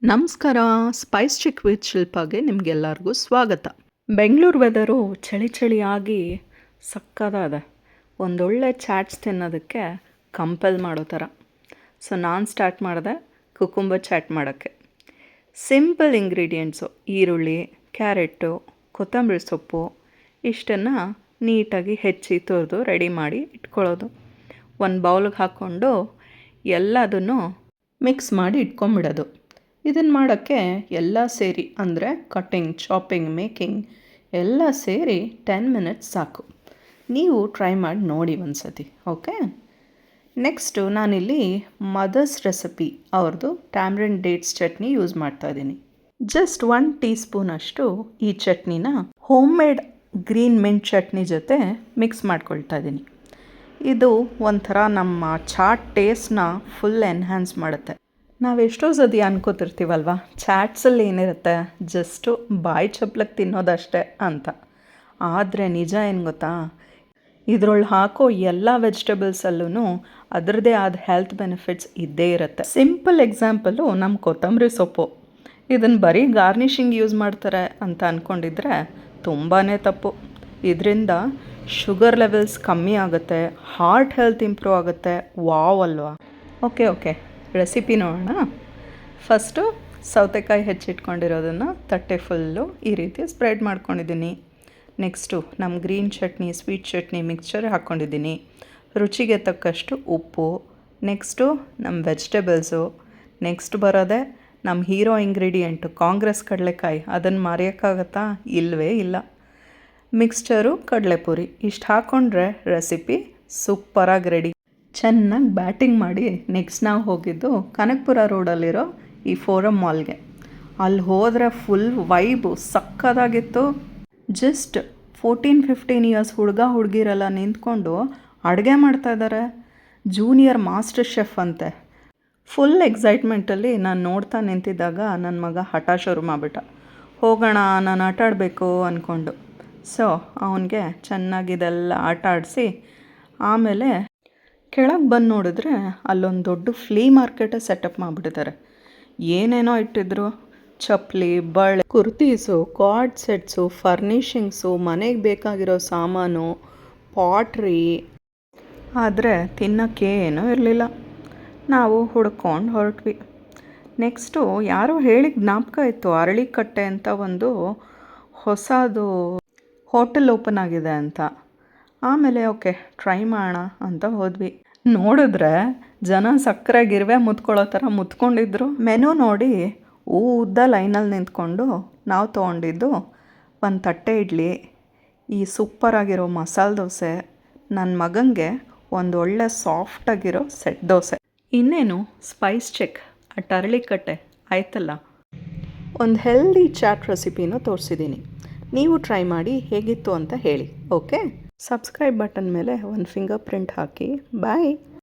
ನಮಸ್ಕಾರ. Spice check with ಶಿಲ್ಪಾಗೆ ನಿಮಗೆಲ್ಲರಿಗೂ ಸ್ವಾಗತ. ಬೆಂಗಳೂರು ವೆದರು ಚಳಿ ಚಳಿಯಾಗಿ ಸಕ್ಕದಾದ ಒಂದೊಳ್ಳೆ ಚಾಟ್ಸ್ ತಿನ್ನೋದಕ್ಕೆ ಕಂಪೆಲ್ ಮಾಡೋ ಥರ. ಸೊ ನಾನು ಸ್ಟಾರ್ಟ್ ಮಾಡಿದೆ ಕುಕುಂಬರ್ ಚಾಟ್ ಮಾಡೋಕ್ಕೆ. ಸಿಂಪಲ್ ಇಂಗ್ರೀಡಿಯೆಂಟ್ಸು: ಈರುಳ್ಳಿ, ಕ್ಯಾರೆಟು, ಕೊತ್ತಂಬರಿ ಸೊಪ್ಪು ಇಷ್ಟನ್ನು ನೀಟಾಗಿ ಹೆಚ್ಚಿ ತುರಿದು ರೆಡಿ ಮಾಡಿ ಇಟ್ಕೊಳ್ಳೋದು. ಒಂದು ಬೌಲ್ಗೆ ಹಾಕ್ಕೊಂಡು ಎಲ್ಲದನ್ನು ಮಿಕ್ಸ್ ಮಾಡಿ ಇಟ್ಕೊಂಬಿಡೋದು. ಇದನ್ನು ಮಾಡೋಕ್ಕೆ ಎಲ್ಲ ಸೇರಿ ಅಂದರೆ ಕಟ್ಟಿಂಗ್, ಚಾಪಿಂಗ್, ಮೇಕಿಂಗ್ ಎಲ್ಲ ಸೇರಿ 10 ಮಿನಿಟ್ಸ್ ಸಾಕು. ನೀವು ಟ್ರೈ ಮಾಡಿ ನೋಡಿ ಒಂದು ಸತಿ, ಓಕೆ? ನೆಕ್ಸ್ಟು ನಾನಿಲ್ಲಿ ಮದರ್ಸ್ ರೆಸಿಪಿ ಅವ್ರದ್ದು ಟ್ಯಾಮ್ರಿನ್ ಡೇಟ್ಸ್ ಚಟ್ನಿ ಯೂಸ್ ಮಾಡ್ತಾಯಿದ್ದೀನಿ. ಜಸ್ಟ್ 1 ಟೀ ಸ್ಪೂನಷ್ಟು ಈ ಚಟ್ನಿನ homemade green mint chutney ಜೊತೆ ಮಿಕ್ಸ್ ಮಾಡ್ಕೊಳ್ತಾ ಇದ್ದೀನಿ. ಇದು ಒಂಥರ ನಮ್ಮ ಚಾಟ್ ಟೇಸ್ಟ್ನ ಫುಲ್ ಎನ್ಹ್ಯಾನ್ಸ್ ಮಾಡುತ್ತೆ. ನಾವು ಎಷ್ಟೋ ಸತಿ ಅನ್ಕೋತಿರ್ತೀವಲ್ವ, ಚಾಟ್ಸಲ್ಲಿ ಏನಿರುತ್ತೆ ಜಸ್ಟು ಬಾಯಿ ಚಪ್ಲಕ್ಕೆ ತಿನ್ನೋದಷ್ಟೇ ಅಂತ. ಆದರೆ ನಿಜ ಏನು ಗೊತ್ತಾ, ಇದ್ರೊಳಗೆ ಹಾಕೋ ಎಲ್ಲ ವೆಜಿಟೇಬಲ್ಸಲ್ಲೂ ಅದರದ್ದೇ ಆದ ಹೆಲ್ತ್ ಬೆನಿಫಿಟ್ಸ್ ಇದ್ದೇ ಇರುತ್ತೆ. ಸಿಂಪಲ್ ಎಕ್ಸಾಂಪಲು ನಮ್ಮ ಕೊತ್ತಂಬರಿ ಸೊಪ್ಪು. ಇದನ್ನು ಬರೀ ಗಾರ್ನಿಷಿಂಗ್ ಯೂಸ್ ಮಾಡ್ತಾರೆ ಅಂತ ಅಂದ್ಕೊಂಡಿದ್ರೆ ತುಂಬಾ ತಪ್ಪು. ಇದರಿಂದ ಶುಗರ್ ಲೆವೆಲ್ಸ್ ಕಮ್ಮಿ ಆಗುತ್ತೆ, ಹಾರ್ಟ್ ಹೆಲ್ತ್ ಇಂಪ್ರೂವ್ ಆಗುತ್ತೆ. ವಾವ್ ಅಲ್ವಾ? ಓಕೆ, ರೆಸಿಪಿ ನೋಡೋಣ. ಫಸ್ಟು ಸೌತೆಕಾಯಿ ಹೆಚ್ಚಿಟ್ಕೊಂಡಿರೋದನ್ನು ತಟ್ಟೆ ಫುಲ್ಲು ಈ ರೀತಿ ಸ್ಪ್ರೆಡ್ ಮಾಡ್ಕೊಂಡಿದ್ದೀನಿ. ನೆಕ್ಸ್ಟು ನಮ್ಮ green chutney, sweet chutney mixture ಹಾಕ್ಕೊಂಡಿದ್ದೀನಿ. ರುಚಿಗೆ ತಕ್ಕಷ್ಟು ಉಪ್ಪು. ನೆಕ್ಸ್ಟು ನಮ್ಮ ವೆಜಿಟೇಬಲ್ಸು. ನೆಕ್ಸ್ಟ್ ಬರೋದೆ ನಮ್ಮ ಹೀರೋ ಇಂಗ್ರೀಡಿಯೆಂಟು ಕಾಂಗ್ರೆಸ್ ಕಡಲೆಕಾಯಿ. ಅದನ್ನು ಮರೆಯೋಕ್ಕಾಗತ್ತಾ? ಇಲ್ಲವೇ ಇಲ್ಲ. ಮಿಕ್ಸ್ಚರು, ಕಡಲೆಪುರಿ ಇಷ್ಟು ಹಾಕ್ಕೊಂಡ್ರೆ ರೆಸಿಪಿ ಸೂಪರಾಗಿ ರೆಡಿ. ಚೆನ್ನಾಗಿ ಬ್ಯಾಟಿಂಗ್ ಮಾಡಿ ನೆಕ್ಸ್ಟ್ ನಾವು ಹೋಗಿದ್ದು ಕನಕಪುರ ರೋಡಲ್ಲಿರೋ ಈ ಫೋರಮ್ ಮಾಲ್ಗೆ. ಅಲ್ಲಿ ಹೋದರೆ ಫುಲ್ ವೈಬು ಸಕ್ಕದಾಗಿತ್ತು. ಜಸ್ಟ್ 14-15 ಇಯರ್ಸ್ ಹುಡುಗಿರೆಲ್ಲ ನಿಂತ್ಕೊಂಡು ಅಡುಗೆ ಮಾಡ್ತಾಯಿದ್ದಾರೆ. ಜೂನಿಯರ್ ಮಾಸ್ಟರ್ ಶೆಫ್ ಅಂತೆ. ಫುಲ್ ಎಕ್ಸೈಟ್ಮೆಂಟಲ್ಲಿ ನಾನು ನೋಡ್ತಾ ನಿಂತಿದ್ದಾಗ ನನ್ನ ಮಗ ಹಠ ಶುರು ಮಾಡಿಬಿಟ್ಟ. ಹೋಗೋಣ, ನಾನು ಆಟ ಆಡಬೇಕು ಅಂದ್ಕೊಂಡು. ಸೊ ಅವನಿಗೆ ಚೆನ್ನಾಗಿದೆಲ್ಲ ಆಟ ಆಡಿಸಿ ಆಮೇಲೆ ಕೆಳಗೆ ಬಂದು ನೋಡಿದ್ರೆ ಅಲ್ಲೊಂದು ದೊಡ್ಡ ಫ್ಲೀ ಮಾರ್ಕೆಟೇ ಸೆಟಪ್ ಮಾಡಿಬಿಟ್ಟಿದ್ದಾರೆ. ಏನೇನೋ ಇಟ್ಟಿದ್ರು: ಚಪ್ಪಲಿ, ಬಳೆ, ಕುರ್ತೀಸು, ಕಾರ್ಡ್ ಸೆಟ್ಸು, ಫರ್ನಿಷಿಂಗ್ಸು, ಮನೆಗೆ ಬೇಕಾಗಿರೋ ಸಾಮಾನು, ಪಾಟ್ರಿ. ಆದರೆ ತಿನ್ನೋಕ್ಕೆ ಏನೂ ಇರಲಿಲ್ಲ. ನಾವು ಹುಡ್ಕೊಂಡು ಹೊರಟ್ವಿ. ನೆಕ್ಸ್ಟು ಯಾರೋ ಹೇಳಿ ಜ್ಞಾಪಕ ಇತ್ತು, ಅರಳಿಕಟ್ಟೆ ಅಂತ ಒಂದು ಹೊಸದು ಹೋಟೆಲ್ ಓಪನ್ ಆಗಿದೆ ಅಂತ. ಆಮೇಲೆ ಓಕೆ ಟ್ರೈ ಮಾಡೋಣ ಅಂತ ಹೋದ್ವಿ. ನೋಡಿದ್ರೆ ಜನ ಸಕ್ಕರೆ ಗಿರ್ವೆ ಮುತ್ಕೊಳ್ಳೋ ಥರ ಮುತ್ಕೊಂಡಿದ್ರು. ಮೆನು ನೋಡಿ ಉದ್ದ ಲೈನಲ್ಲಿ ನಿಂತ್ಕೊಂಡು ನಾವು ತೊಗೊಂಡಿದ್ದು ಒಂದು ತಟ್ಟೆ ಇಡ್ಲಿ, ಈ ಸೂಪರಾಗಿರೋ ಮಸಾಲೆ ದೋಸೆ, ನನ್ನ ಮಗನಿಗೆ ಒಂದು ಒಳ್ಳೆ ಸಾಫ್ಟಾಗಿರೋ ಸೆಟ್ ದೋಸೆ. ಇನ್ನೇನು ಸ್ಪೈಸ್ ಚೆಕ್ ಅಟ್ ಅರಳಿಕಟ್ಟೆ ಆಯ್ತಲ್ಲ. ಒಂದು ಹೆಲ್ದಿ ಚಾಟ್ ರೆಸಿಪಿನೂ ತೋರಿಸಿದ್ದೀನಿ. ನೀವು ಟ್ರೈ ಮಾಡಿ ಹೇಗಿತ್ತು ಅಂತ ಹೇಳಿ, ಓಕೆ? ಸಬ್ಸ್ಕ್ರೈಬ್ ಬಟನ್ ಮೇಲೆ ಒಂದು ಫಿಂಗರ್ ಪ್ರಿಂಟ್ ಹಾಕಿ. ಬಾಯ್.